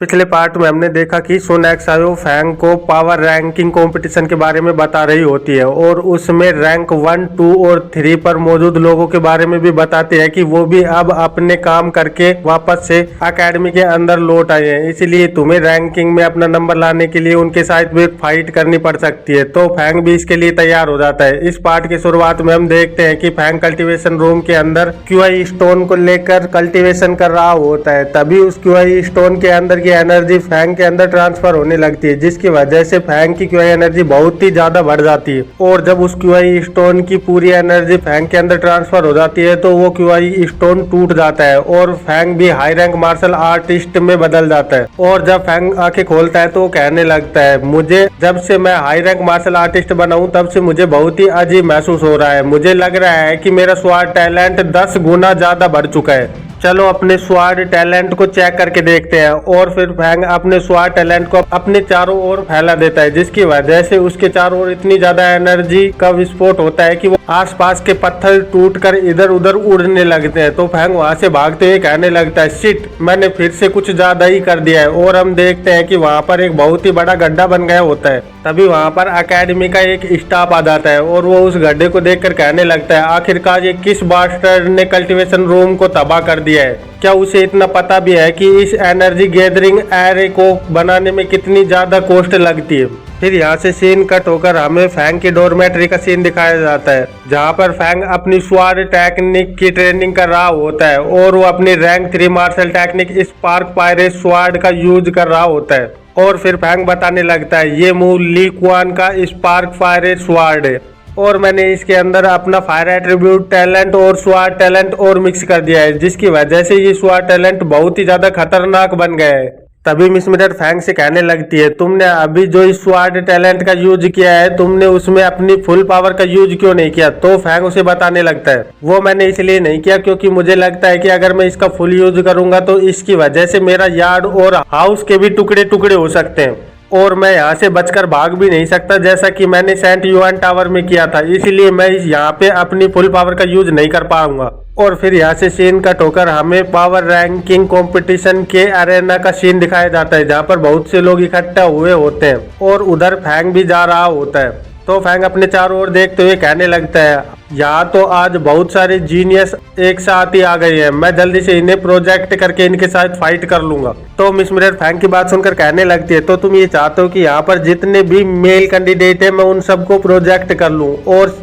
पिछले पार्ट में हमने देखा कि सुन एक्सायो फैंग को पावर रैंकिंग कंपटीशन के बारे में बता रही होती है और उसमें रैंक 1, 2 और 3 पर मौजूद लोगों के बारे में भी बताती है कि वो भी अब अपने काम करके वापस से एकेडमी के अंदर लौट आए हैं, इसलिए तुम्हें रैंकिंग में अपना नंबर लाने के लिए उनके साथ भी फाइट करनी पड़ सकती है। तो फैंग भी इसके लिए तैयार हो जाता है। इस पार्ट की शुरुआत में हम देखते हैं कि फैंग कल्टीवेशन रूम के अंदर क्यूआई स्टोन को लेकर कल्टीवेशन कर रहा होता है। तभी उस क्यूआई स्टोन के अंदर की एनर्जी फैंग के अंदर ट्रांसफर होने लगती है, जिसकी वजह से फैंग की क्यूआई एनर्जी बहुत ही ज्यादा बढ़ जाती है। और जब उस क्यूआई स्टोन की पूरी एनर्जी फैंग के अंदर ट्रांसफर हो जाती है तो वो क्यूआई स्टोन टूट जाता है और फैंग भी हाई रैंक मार्शल आर्टिस्ट में बदल जाता है। और जब फैंग आंखें खोलता है तो वो कहने लगता है, मुझे जब से मैं हाई रैंक मार्शल आर्टिस्ट बना हूं तब से मुझे बहुत ही अजीब महसूस हो रहा है। मुझे लग रहा है कि मेरा स्वाड टैलेंट 10 गुना ज्यादा बढ़ चुका है। चलो अपने स्वाड टैलेंट को चेक करके देखते हैं। और फिर फैंग अपने स्वाड टैलेंट को अपने चारों ओर फैला देता है, जिसकी वजह से उसके चारों ओर इतनी ज्यादा एनर्जी का विस्फोट होता है कि वो आसपास के पत्थर टूटकर इधर उधर उड़ने लगते हैं। तो फैंग वहां से भागते हुए कहने लगता है, शिट, मैंने फिर से कुछ ज्यादा ही कर दिया है। और हम देखते हैं कि वहां पर एक बहुत ही बड़ा गड्ढा बन गया होता है। तभी वहां पर एकेडमी का एक स्टाफ आ जाता है और वो उस गड्ढे को देखकर कहने लगता है, आखिरकार ये किस बास्टर्ड ने कल्टीवेशन रूम को तबाह कर दिया है? क्या उसे इतना पता भी है कि इस एनर्जी गैदरिंग एरे को बनाने में कितनी ज्यादा कॉस्ट लगती है? फिर यहाँ से सीन कट होकर हमें फैंग की डोरमेट्री का सीन दिखाया जाता है, जहाँ पर फैंग अपनी स्वाड टेक्निक की ट्रेनिंग कर रहा होता है और वो अपनी rank 3 martial technique spark pirate squad का यूज कर रहा होता है। और फिर फैंग बताने लगता है, ये मूव ली कुआन का स्पार्क फायरेट स्वाड है और मैंने इसके अंदर अपना फायर एट्रीब्यूट टैलेंट और स्वाड टैलेंट और मिक्स कर दिया है, जिसकी वजह से ये स्वाड टैलेंट बहुत ही ज्यादा खतरनाक बन गया है। तभी मिस मिनट फैंग से कहने लगती है, तुमने अभी जो इस स्वाड टैलेंट का यूज किया है, तुमने उसमें अपनी फुल पावर का यूज क्यों नहीं किया? तो फैंग उसे बताने लगता है, वो मैंने इसलिए नहीं किया क्योंकि मुझे लगता है कि अगर मैं इसका फुल यूज करूंगा तो इसकी वजह से मेरा यार्ड और हाउस के भी टुकड़े टुकड़े हो सकते हैं और मैं यहाँ से बचकर भाग भी नहीं सकता, जैसा कि मैंने सेंट युआन टावर में किया था। इसलिए मैं यहाँ पे अपनी फुल पावर का यूज नहीं कर पाऊंगा। और फिर यहाँ से सीन कट होकर हमें पावर रैंकिंग कंपटीशन के अरेना का सीन दिखाया जाता है, जहाँ पर बहुत से लोग इकट्ठा हुए होते हैं और उधर फैंग भी जा रहा होता है। तो फैंग अपने चारों ओर देखते हुए कहने लगता है, यहाँ तो आज बहुत सारे जीनियस एक साथ ही आ गए हैं, मैं जल्दी से इन्हें प्रोजेक्ट करके इनके साथ फाइट कर लूंगा। तो मिस मिरर फैंग की बात सुनकर कहने लगती है, तो तुम ये चाहते हो कि यहाँ पर जितने भी मेल कैंडिडेट है मैं उन सबको प्रोजेक्ट कर लूं और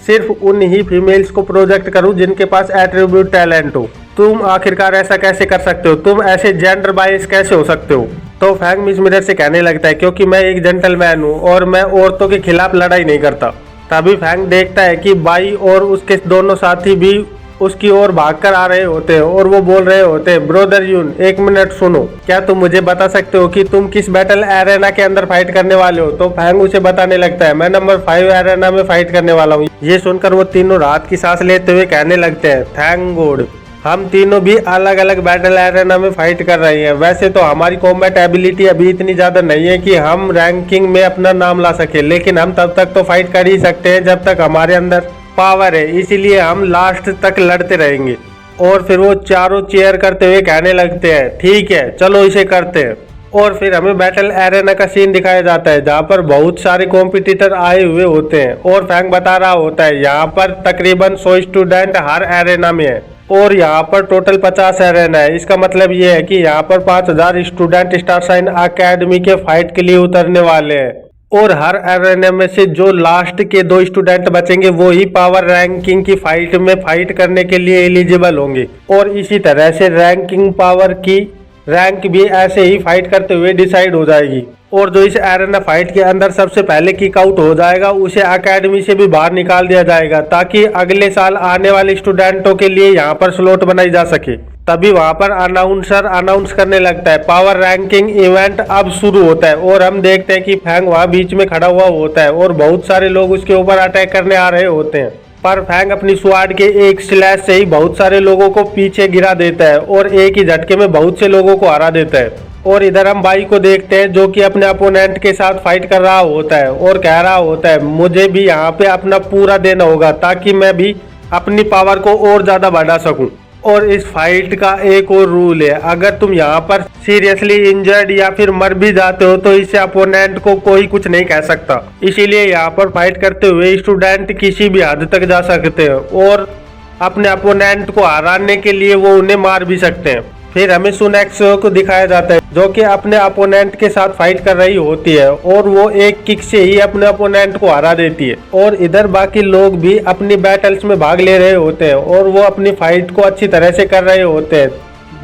सिर्फ उन ही फीमेल्स को प्रोजेक्ट करूं जिनके पास एट्रीब्यूट टैलेंट हो? तुम आखिरकार ऐसा कैसे कर सकते हो? तुम ऐसे जेंडर बायस कैसे हो सकते हो? तो फैंग मिस मिरर से कहने लगता है, क्योंकि मैं एक जेंटलमैन हूँ और मैं औरतों के खिलाफ लड़ाई नहीं करता। तभी फैंग देखता है कि बाई और उसके दोनों साथी भी उसकी ओर भागकर आ रहे होते हैं और वो बोल रहे होते हैं, ब्रदर यून, एक मिनट सुनो, क्या तुम मुझे बता सकते हो कि तुम किस बैटल एरेना के अंदर फाइट करने वाले हो? तो फैंग उसे बताने लगता है, मैं नंबर 5 एरेना में फाइट करने वाला हूँ। ये सुनकर वो तीनों राहत की सांस लेते हुए कहने लगते हैं, थैंक गॉड, हम तीनों भी अलग अलग बैटल एरेना में फाइट कर रहे हैं। वैसे तो हमारी कॉम्बैट एबिलिटी अभी इतनी ज्यादा नहीं है कि हम रैंकिंग में अपना नाम ला सके, लेकिन हम तब तक तो फाइट कर ही सकते हैं जब तक हमारे अंदर पावर है, इसीलिए हम लास्ट तक लड़ते रहेंगे। और फिर वो चारों चेयर करते हुए कहने लगते हैं, ठीक है, चलो इसे करते हैं। और फिर हमें बैटल एरेना का सीन दिखाया जाता है, जहाँ पर बहुत सारे कॉम्पिटिटर आए हुए होते हैं और फैंग बता रहा होता है, यहाँ पर तकरीबन 100 स्टूडेंट हर एरेना में है और यहाँ पर टोटल 50 एरेना है। इसका मतलब ये है कि यहाँ पर 5000 स्टूडेंट स्टार साइन अकेडमी के फाइट के लिए उतरने वाले हैं और हर एरेना में से जो लास्ट के 2 स्टूडेंट बचेंगे वो ही पावर रैंकिंग की फाइट में फाइट करने के लिए एलिजिबल होंगे। और इसी तरह से रैंकिंग पावर की रैंक भी ऐसे ही फाइट करते हुए डिसाइड हो जाएगी और जो इस एरेना फाइट के अंदर सबसे पहले किक आउट हो जाएगा उसे एकेडमी से भी बाहर निकाल दिया जाएगा, ताकि अगले साल आने वाले स्टूडेंटों के लिए यहाँ पर स्लॉट बनाई जा सके। तभी वहां पर अनाउंसर अनाउंस करने लगता है, पावर रैंकिंग इवेंट अब शुरू होता है। और हम देखते हैं कि फैंग वहां बीच में खड़ा हुआ होता है और बहुत सारे लोग उसके ऊपर अटैक करने आ रहे होते हैं, पर फैंग अपनी स्वाड के एक स्लैश से ही बहुत सारे लोगों को पीछे गिरा देता है और एक ही झटके में बहुत से लोगों को हरा देता है। और इधर हम बाई को देखते हैं जो कि अपने अपोनेंट के साथ फाइट कर रहा होता है और कह रहा होता है, मुझे भी यहाँ पे अपना पूरा देना होगा ताकि मैं भी अपनी पावर को और ज्यादा बढ़ा सकूं। और इस फाइट का एक और रूल है, अगर तुम यहाँ पर सीरियसली इंजर्ड या फिर मर भी जाते हो तो इससे अपोनेंट को कोई कुछ नहीं कह सकता। इसीलिए यहाँ पर फाइट करते हुए स्टूडेंट किसी भी हद तक जा सकते हैं और अपने अपोनेंट को हराने के लिए वो उन्हें मार भी सकते हैं। फिर हमें सुन एक्सो को दिखाया जाता है जो कि अपने अपोनेंट के साथ फाइट कर रही होती है और वो एक किक से ही अपने अपोनेंट को हरा देती है। और इधर बाकी लोग भी अपनी बैटल्स में भाग ले रहे होते हैं और वो अपनी फाइट को अच्छी तरह से कर रहे होते हैं,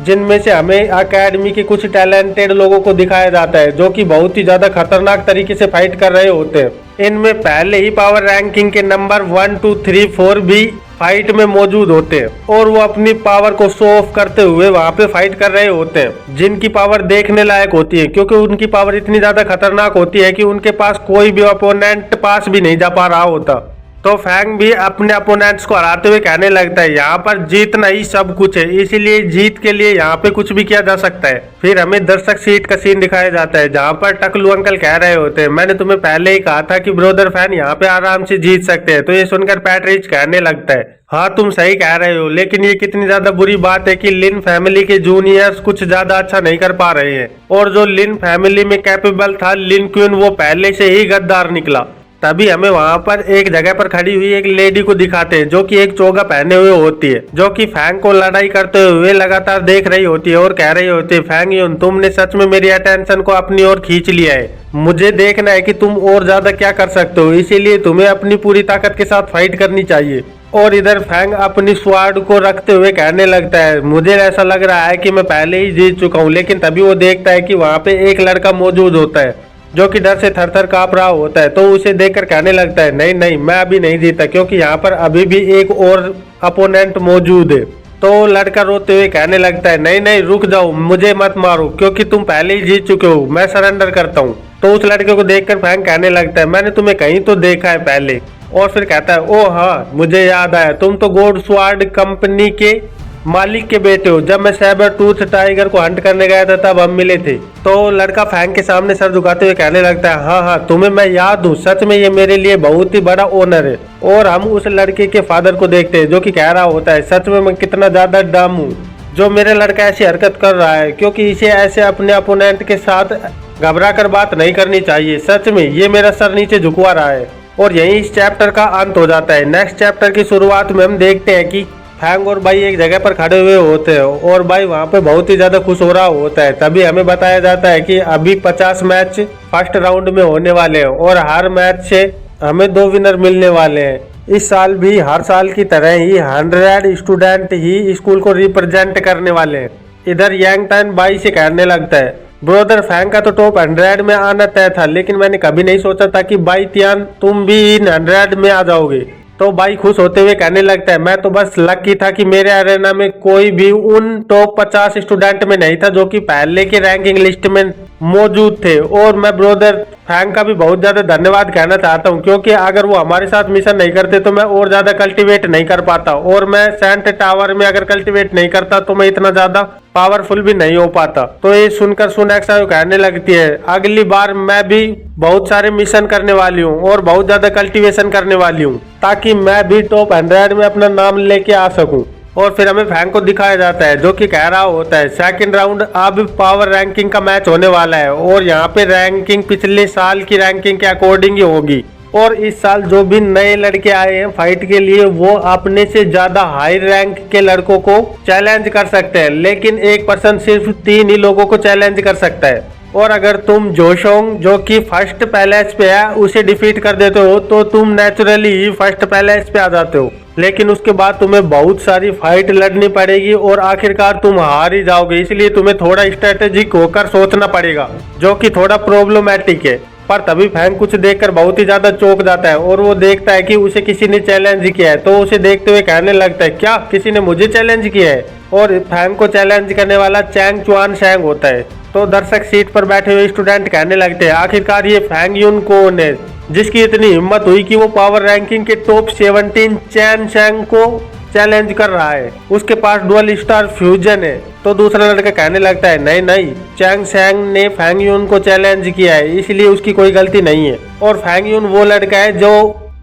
जिनमें से हमें एकेडमी के कुछ टैलेंटेड लोगों को दिखाया जाता है जो कि बहुत ही ज्यादा खतरनाक तरीके से फाइट कर रहे होते हैं। इनमें पहले ही पावर रैंकिंग के नंबर 1, 2, 3, 4 भी फाइट में मौजूद होते हैं और वो अपनी पावर को शो ऑफ करते हुए वहां पे फाइट कर रहे होते हैं, जिनकी पावर देखने लायक होती है क्योंकि उनकी पावर इतनी ज्यादा खतरनाक होती है कि उनके पास कोई भी अपोनेंट पास भी नहीं जा पा रहा होता। तो फैंग भी अपने अपोनेंट्स को हराते हुए कहने लगता है यहाँ पर जीतना ही सब कुछ है, इसीलिए जीत के लिए यहाँ पे कुछ भी किया जा सकता है। फिर हमें दर्शक सीट का सीन दिखाया जाता है जहाँ पर टकलू अंकल कह रहे होते हैं, मैंने तुम्हें पहले ही कहा था कि ब्रदर फैन यहाँ पे आराम से जीत सकते हैं। तो ये सुनकर पैट्रिच कहने लगता है, हाँ तुम सही कह रहे हो, लेकिन ये कितनी ज्यादा बुरी बात है कि लिन फैमिली के जूनियर्स कुछ ज्यादा अच्छा नहीं कर पा रहे हैं। और जो लिन फैमिली में कैपेबल था लिन क्वीन, वो पहले से ही गद्दार निकला। तभी हमें वहां पर एक जगह पर खड़ी हुई एक लेडी को दिखाते हैं जो कि एक चोगा पहने हुए होती है, जो कि फैंग को लड़ाई करते हुए लगातार देख रही होती है और कह रही होती है, फैंग यून तुमने सच में मेरी अटेंशन को अपनी ओर खींच लिया है, मुझे देखना है कि तुम और ज्यादा क्या कर सकते हो, इसीलिए तुम्हें अपनी पूरी ताकत के साथ फाइट करनी चाहिए। और इधर फैंग अपनी स्वाड को रखते हुए कहने लगता है, मुझे ऐसा लग रहा है कि मैं पहले ही जीत चुका हूँ। लेकिन तभी वो देखता है कि वहाँ पे एक लड़का मौजूद होता है जो कि डर से थर थर कांप रहा होता है। तो उसे देखकर कहने लगता है, नहीं नहीं मैं अभी नहीं जीता, क्योंकि यहाँ पर अभी भी एक और अपोनेंट मौजूद है। तो लड़का रोते हुए कहने लगता है, नहीं नहीं रुक जाओ, मुझे मत मारो क्योंकि तुम पहले ही जीत चुके हो, मैं सरेंडर करता हूँ। तो उस लड़के को देखकर फैंग कहने लगता है, मैंने तुम्हें कहीं तो देखा है पहले। और फिर कहता है, ओ हाँ मुझे याद आया, तुम तो गोल्ड स्वार्ड कंपनी के मालिक के बेटे हो, जब मैं सैबर टूथ टाइगर को हंट करने गया था तब हम मिले थे। तो लड़का फैंग के सामने सर झुकाते हुए कहने लगता है, हाँ हाँ तुम्हें मैं याद हूँ, सच में ये मेरे लिए बहुत ही बड़ा ऑनर है। और हम उस लड़के के फादर को देखते हैं जो कि कह रहा होता है, सच में मैं कितना ज्यादा डम हूँ जो मेरा लड़का ऐसी हरकत कर रहा है, क्योंकि इसे ऐसे अपने अपोनेंट के साथ घबरा कर बात नहीं करनी चाहिए, सच में ये मेरा सर नीचे झुकवा रहा है। और यही इस चैप्टर का अंत हो जाता है। नेक्स्ट चैप्टर की शुरुआत में हम देखते हैं कि फैंग और बाई एक जगह पर खड़े हुए होते हैं और बाई वहाँ पे बहुत ही ज्यादा खुश हो रहा होता है। तभी हमें बताया जाता है कि अभी 50 मैच फर्स्ट राउंड में होने वाले हैं और हर मैच से हमें 2 विनर मिलने वाले हैं। इस साल भी हर साल की तरह ही 100 स्टूडेंट ही स्कूल को रिप्रेजेंट करने वाले हैं। इधर यांग टैन बाई से कहने लगता है, ब्रदर फैंग का तो टॉप 100 में आना तय था, लेकिन मैंने कभी नहीं सोचा था कि बाई तियान तुम भी इन 100 में आ जाओगे। तो बाई खुश होते हुए कहने लगता है, मैं तो बस लकी था कि मेरे अरेना में कोई भी उन टॉप 50 स्टूडेंट में नहीं था जो कि पहले की रैंकिंग लिस्ट में मौजूद थे। और मैं ब्रदर फैंग का भी बहुत ज्यादा धन्यवाद कहना चाहता हूँ, क्योंकि अगर वो हमारे साथ मिशन नहीं करते तो मैं और ज्यादा कल्टीवेट नहीं कर पाता, और मैं सेंट टावर में अगर कल्टीवेट नहीं करता तो मैं इतना ज्यादा पावरफुल भी नहीं हो पाता। तो ये सुनकर सुन एक्सायो कहने लगती है, अगली बार मैं भी बहुत सारे मिशन करने वाली हूँ और बहुत ज्यादा कल्टीवेशन करने वाली हूँ, ताकि मैं भी टॉप 100 में अपना नाम लेके आ सकूं। और फिर हमें फैंग को दिखाया जाता है जो कि कह रहा होता है, सेकंड राउंड अब पावर रैंकिंग का मैच होने वाला है और यहाँ पे रैंकिंग पिछले साल की रैंकिंग के अकॉर्डिंग ही होगी। और इस साल जो भी नए लड़के आए हैं फाइट के लिए वो अपने से ज्यादा हाई रैंक के लड़कों को चैलेंज कर सकते हैं, लेकिन एक पर्सन सिर्फ 3 ही लोगों को चैलेंज कर सकता है। और अगर तुम जोशोंग जो कि फर्स्ट पैलेस पे है उसे डिफीट कर देते हो तो तुम नेचुरली ही फर्स्ट पैलेस पे आ जाते हो, लेकिन उसके बाद तुम्हें बहुत सारी फाइट लड़नी पड़ेगी और आखिरकार तुम हार ही जाओगे। इसलिए तुम्हें थोड़ा स्ट्रेटेजिक होकर सोचना पड़ेगा, जो कि थोड़ा प्रॉब्लमेटिक है। पर तभी फैंग कुछ देखकर बहुत ही ज्यादा चौंक जाता है और वो देखता है कि उसे किसी ने चैलेंज किया है। तो उसे देखते हुए कहने लगता है, क्या किसी ने मुझे चैलेंज किया है? और फैंग को चैलेंज करने वाला चैंग चुआन शैंग होता है। तो दर्शक सीट पर बैठे हुए स्टूडेंट कहने लगते हैं, आखिरकार ये फैंग यून कौन है जिसकी इतनी हिम्मत हुई कि वो पावर रैंकिंग के टॉप 17 चैन शैंग को चैलेंज कर रहा है, उसके पास डुअल स्टार फ्यूजन है। तो दूसरा लड़का कहने लगता है, नहीं नहीं, चैंग शैंग ने फैंग यून को चैलेंज किया है, इसलिए उसकी कोई गलती नहीं है। और फैंग यून वो लड़का है जो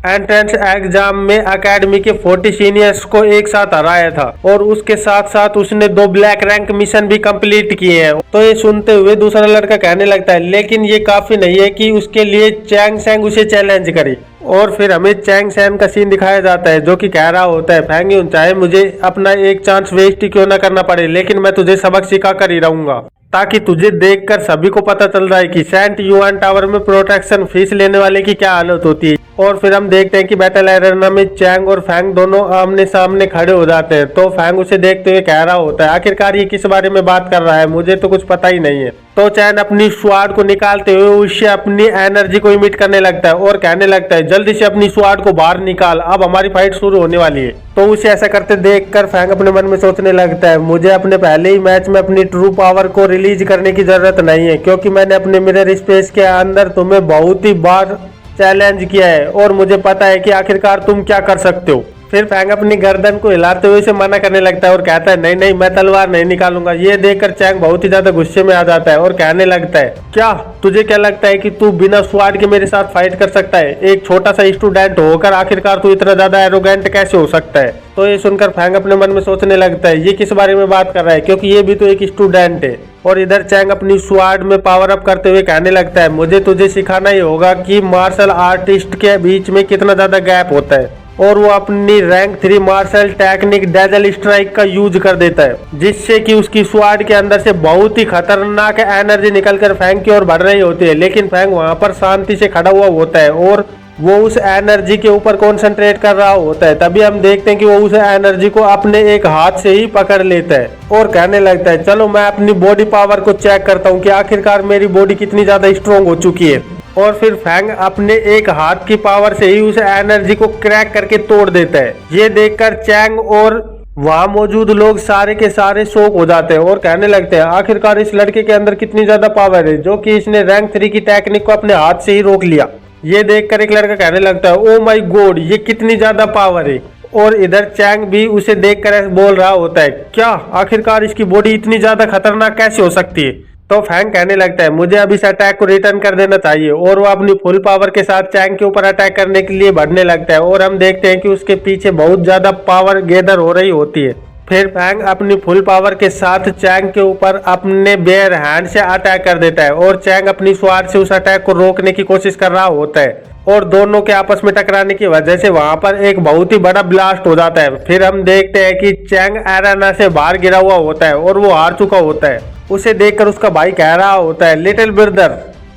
एंट्रेंस एग्जाम में एकेडमी के 40 सीनियर्स को एक साथ हराया था और उसके साथ साथ उसने 2 ब्लैक रैंक मिशन भी कंप्लीट किए हैं। तो ये सुनते हुए दूसरा लड़का कहने लगता है लेकिन ये काफी नहीं है कि उसके लिए चैंग सेंग उसे चैलेंज करे। और फिर हमें चैंग सेन का सीन दिखाया जाता है जो कि कह रहा होता है फैंग यून चाहे मुझे अपना एक चांस वेस्ट ही क्यों ना करना पड़े, लेकिन मैं तुझे सबक सिखा कर ही रहूंगा, ताकि तुझे देखकर सभी को पता चल रहा है कि सेंट युआन टावर में प्रोटेक्शन फीस लेने वाले की क्या हालत होती है। और फिर हम देखते हैं कि बैटल एरेना में चैंग और फैंग दोनों आमने सामने खड़े हो जाते हैं। तो फैंग उसे देखते हुए कह रहा होता है आखिरकार ये किस बारे में बात कर रहा है, मुझे तो कुछ पता ही नहीं है। तो चैन अपनी स्वाड को निकालते हुए उससे अपनी एनर्जी को इमिट करने लगता है और कहने लगता है जल्दी से अपनी स्वाड को बाहर निकाल, अब हमारी फाइट शुरू होने वाली है। तो उसे ऐसा करते देखकर फैंग अपने मन में सोचने लगता है मुझे अपने पहले ही मैच में अपनी ट्रू पावर को रिलीज करने की जरूरत नहीं है, क्योंकि मैंने अपने मिरर स्पेस के अंदर तुम्हें बहुत ही बार चैलेंज किया है और मुझे पता है कि आखिरकार तुम क्या कर सकते हो। फिर फैंग अपनी गर्दन को हिलाते हुए इसे मना करने लगता है और कहता है नहीं नहीं मैं तलवार नहीं निकालूंगा। ये देखकर चैंग बहुत ही ज्यादा गुस्से में आ जाता है और कहने लगता है क्या तुझे क्या लगता है कि तू बिना स्वाड के मेरे साथ फाइट कर सकता है? एक छोटा सा स्टूडेंट होकर आखिरकार तू इतना ज्यादा एरोगेंट कैसे हो सकता है? तो ये सुनकर फैंग अपने मन में सोचने लगता है ये किस बारे में बात कर रहा है, क्योंकि ये भी तो एक स्टूडेंट है। और इधर चैंग अपनी स्वाड में पावर अप करते हुए कहने लगता है मुझे तुझे सिखाना ही होगा कि मार्शल आर्टिस्ट के बीच में कितना ज्यादा गैप होता है। और वो अपनी rank 3 martial technique dazzle strike का यूज कर देता है, जिससे कि उसकी स्वाड के अंदर से बहुत ही खतरनाक एनर्जी निकलकर फैंग की ओर बढ़ रही होती है। लेकिन फैंग वहां पर शांति से खड़ा हुआ होता है और वो उस एनर्जी के ऊपर कॉन्सेंट्रेट कर रहा होता है। तभी हम देखते हैं कि वो उस एनर्जी को अपने एक हाथ से ही पकड़ लेता है और कहने लगता है चलो मैं अपनी बॉडी पावर को चेक करता हूँ कि आखिरकार मेरी बॉडी कितनी ज्यादा स्ट्रोंग हो चुकी है। और फिर फैंग अपने एक हाथ की पावर से ही उस एनर्जी को क्रैक करके तोड़ देता है। ये देखकर चैंग और वहां मौजूद लोग सारे के सारे शॉक हो जाते हैं और कहने लगते हैं आखिरकार इस लड़के के अंदर कितनी ज्यादा पावर है जो कि इसने रैंक 3 की टेक्निक को अपने हाथ से ही रोक लिया। ये देखकर एक लड़का कहने लगता है ओ माय गॉड ये कितनी ज्यादा पावर है। और इधर चैंग भी उसे देखकर बोल रहा होता है क्या आखिरकार इसकी बॉडी इतनी ज्यादा खतरनाक कैसे हो सकती है? तो फैंग कहने लगता है मुझे अब इस अटैक को रिटर्न कर देना चाहिए और वो अपनी फुल पावर के साथ चैंग के ऊपर अटैक करने के लिए बढ़ने लगता है। और हम देखते हैं कि उसके पीछे बहुत ज्यादा पावर गैदर हो रही होती है। फिर फैंग अपनी फुल पावर के साथ चैंग के ऊपर अपने बेयर हैंड से अटैक कर देता है और चैंग अपनी स्वाड से उस अटैक को रोकने की कोशिश कर रहा होता है और दोनों के आपस में टकराने की वजह से वहां पर एक बहुत ही बड़ा ब्लास्ट हो जाता है। फिर हम देखते हैं कि चैंग एरेना से बाहर गिरा हुआ होता है और वो हार चुका होता है। उसे देखकर उसका भाई कह रहा होता है लिटिल ब्रदर।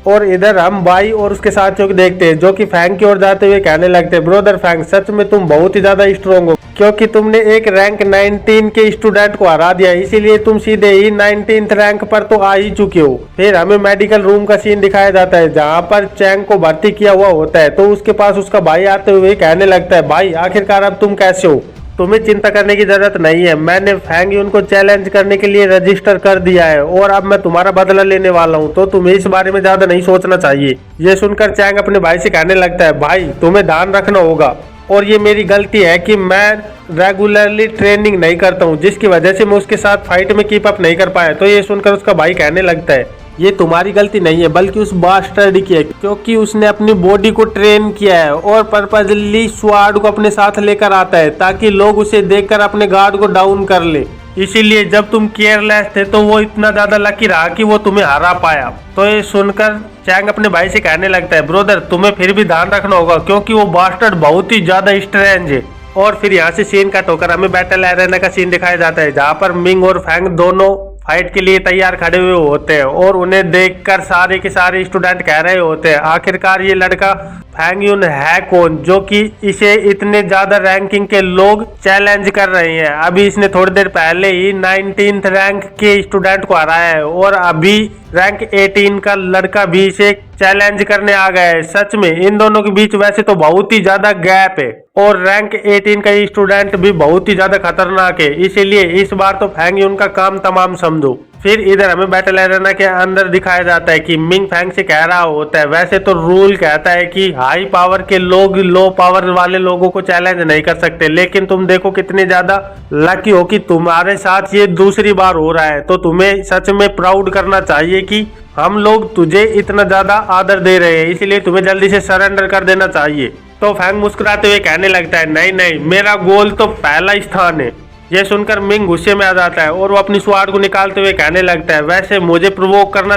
और इधर हम भाई और उसके साथियों को देखते हैं जो कि फैंग की ओर जाते हुए कहने लगते हैं ब्रदर फैंग सच में तुम बहुत ही ज्यादा स्ट्रोंग हो, क्योंकि तुमने एक रैंक 19 के स्टूडेंट को हरा दिया, इसीलिए तुम सीधे ही 19th रैंक पर तो आ ही चुके हो। फिर हमें मेडिकल रूम का सीन दिखाया जाता है जहाँ पर चैंग को भर्ती किया हुआ होता है। तो उसके पास उसका भाई आते हुए कहने लगता है भाई आखिरकार अब तुम कैसे हो? तुम्हें चिंता करने की जरूरत नहीं है, मैंने फैंग यून को चैलेंज करने के लिए रजिस्टर कर दिया है और अब मैं तुम्हारा बदला लेने वाला हूँ, तो तुम्हें इस बारे में ज्यादा नहीं सोचना चाहिए। ये सुनकर चैंग अपने भाई से कहने लगता है भाई तुम्हें ध्यान रखना होगा और ये मेरी गलती है कि मैं रेगुलरली ट्रेनिंग नहीं करता हूँ, जिसकी वजह से मैं उसके साथ फाइट में कीप अप नहीं कर पाया। तो ये सुनकर उसका भाई कहने लगता है ये तुम्हारी गलती नहीं है बल्कि उस बास्टर्ड की है, क्योंकि उसने अपनी बॉडी को ट्रेन किया है और पर्पजली स्वाड को अपने साथ लेकर आता है ताकि लोग उसे देखकर अपने गार्ड को डाउन कर ले। इसीलिए जब तुम केयरलेस थे तो वो इतना ज्यादा लकी रहा कि वो तुम्हें हरा पाया। तो ये सुनकर चैंग अपने भाई से कहने लगता है ब्रदर तुम्हें फिर भी ध्यान रखना होगा, क्योंकि वो बास्टर्ड बहुत ही ज्यादा स्ट्रेंज है। और फिर यहाँ से सीन कट होकर हमें बैटल एरेना का सीन दिखाया जाता है जहाँ पर मिंग और फैंग दोनों फाइट के लिए तैयार खड़े हुए होते हैं और उन्हें देखकर सारे के सारे स्टूडेंट कह रहे होते हैं आखिरकार ये लड़का फैंग यून है कौन जो कि इसे इतने ज्यादा रैंकिंग के लोग चैलेंज कर रहे हैं। अभी इसने थोड़ी देर पहले ही 19th रैंक के स्टूडेंट को हराया है और अभी रैंक 18 का लड़का भी इसे चैलेंज करने आ गया है। सच में इन दोनों के बीच वैसे तो बहुत ही ज्यादा गैप है और रैंक 18 का स्टूडेंट भी बहुत ही ज्यादा खतरनाक है, इसीलिए इस बार तो फैंग यून का काम तमाम समझो। फिर इधर हमें बैटल एरेना के अंदर दिखाया जाता है कि मिंग फैंग से कह रहा होता है वैसे तो रूल कहता है कि हाई पावर के लोग लो पावर वाले लोगों को चैलेंज नहीं कर सकते, लेकिन तुम देखो कितने ज्यादा लकी हो कि तुम्हारे साथ ये दूसरी बार हो रहा है। तो तुम्हें सच में प्राउड करना चाहिए कि हम लोग तुझे इतना ज्यादा आदर दे रहे हैं, इसलिए तुम्हें जल्दी से सरेंडर कर देना चाहिए। तो फैंग मुस्कुराते हुए कहने लगता है, नहीं नहीं, मेरा गोल तो पहला स्थान है। यह सुनकर मिंग गुस्से में आ जाता है और वो अपनी स्वाड को निकालते हुए कहने लगता है, वैसे मुझे प्रोवोक करना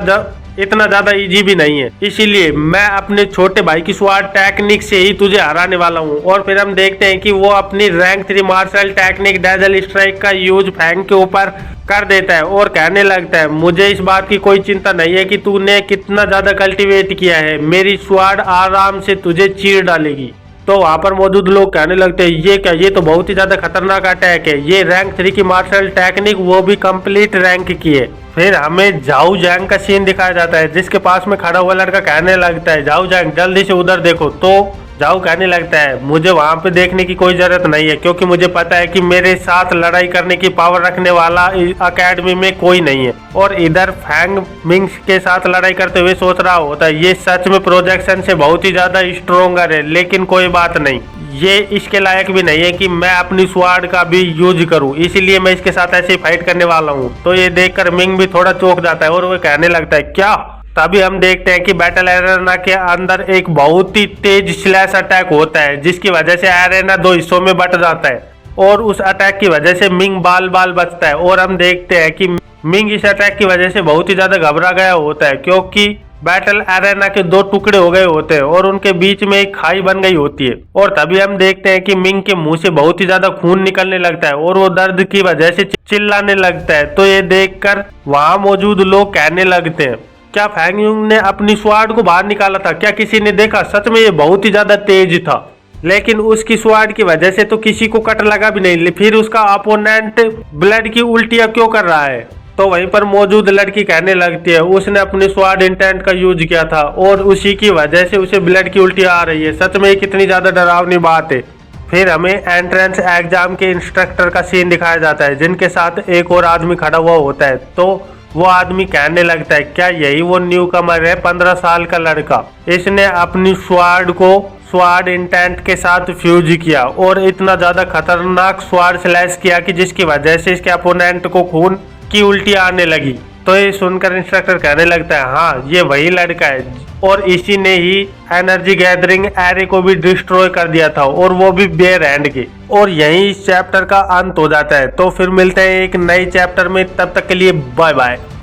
इतना ज्यादा इजी भी नहीं है, इसीलिए मैं अपने छोटे भाई की स्वाड टेक्निक से ही तुझे हराने वाला हूँ। और फिर हम देखते हैं कि वो अपनी rank 3 martial technique dazzle strike का यूज फैंग के ऊपर कर देता है और कहने लगता है, मुझे इस बात की कोई चिंता नहीं है कि तूने कितना ज्यादा कल्टीवेट किया है, मेरी स्वाड आराम से तुझे चीर डालेगी। तो वहां पर मौजूद लोग कहने लगते हैं, ये क्या, ये तो बहुत ही ज्यादा खतरनाक अटैक है, ये रैंक 3 की मार्शल टेक्निक वो भी कंप्लीट रैंक की है। फिर हमें झाऊ जैंग का सीन दिखाया जाता है, जिसके पास में खड़ा हुआ लड़का कहने लगता है, झाऊ जैंग जल्दी से उधर देखो। तो झाऊ कहने लगता है, मुझे वहां पे देखने की कोई जरूरत नहीं है, क्योंकि मुझे पता है कि मेरे साथ लड़ाई करने की पावर रखने वाला अकेडमी में कोई नहीं है। और इधर फैंग मिंग के साथ लड़ाई करते हुए सोच रहा होता है, ये सच में प्रोजेक्शन से बहुत ही ज्यादा स्ट्रोंगर है, लेकिन कोई बात नहीं, ये इसके लायक भी नहीं है कि मैं अपनी स्वाड का भी यूज करूं, इसीलिए मैं इसके साथ ऐसे ही फाइट करने वाला हूं। तो ये देखकर मिंग भी थोड़ा चौंक जाता है और वो कहने लगता है, क्या? तभी हम देखते हैं कि बैटल एरेना के अंदर एक बहुत ही तेज स्लैश अटैक होता है, जिसकी वजह से एरेना 2 हिस्सों में बट जाता है और उस अटैक की वजह से मिंग बाल बाल बचता है। और हम देखते हैं कि मिंग इस अटैक की वजह से बहुत ही ज्यादा घबरा गया होता है, क्योंकि बैटल एरेना के 2 टुकड़े हो गए होते हैं और उनके बीच में एक खाई बन गई होती है। और तभी हम देखते हैं कि मिंग के मुंह से बहुत ही ज्यादा खून निकलने लगता है और वो दर्द की वजह से चिल्लाने लगता है। तो ये देखकर वहां मौजूद लोग कहने लगते हैं, क्या फैंग युंग ने अपनी स्वाड को बाहर निकाला था? क्या किसी ने देखा? सच में ये बहुत ही ज्यादा तेज था, लेकिन उसकी स्वाड की वजह से तो किसी को कट लगा भी नहीं, फिर उसका अपोनेंट ब्लड की उल्टियां क्यों कर रहा है? तो वहीं पर मौजूद लड़की कहने लगती है, उसने अपने स्वाड इंटेंट का यूज किया था और उसी की वजह से उसे ब्लड की उल्टियां आ रही है। सच में कितनी ज्यादा डरावनी बात है। फिर हमें एंट्रेंस एग्जाम के इंस्ट्रक्टर का सीन दिखाया जाता है, जिनके साथ एक और आदमी खड़ा हुआ होता है। तो वो आदमी कहने लगता है, क्या यही वो न्यू कमर है, 15 साल का लड़का? इसने अपनी स्वाड को स्वाड इंटेंट के साथ फ्यूज किया और इतना ज्यादा खतरनाक स्वाड स्लैश किया कि जिसकी वजह से इसके अपोनेंट को खून की उल्टियां आने लगी। तो ये सुनकर इंस्ट्रक्टर कहने लगता है, हाँ ये वही लड़का है और इसी ने ही एनर्जी गैदरिंग एरे को भी डिस्ट्रॉय कर दिया था, और वो भी बेयर हैंड के। और यही इस चैप्टर का अंत हो जाता है। तो फिर मिलते हैं एक नए चैप्टर में, तब तक के लिए बाय बाय।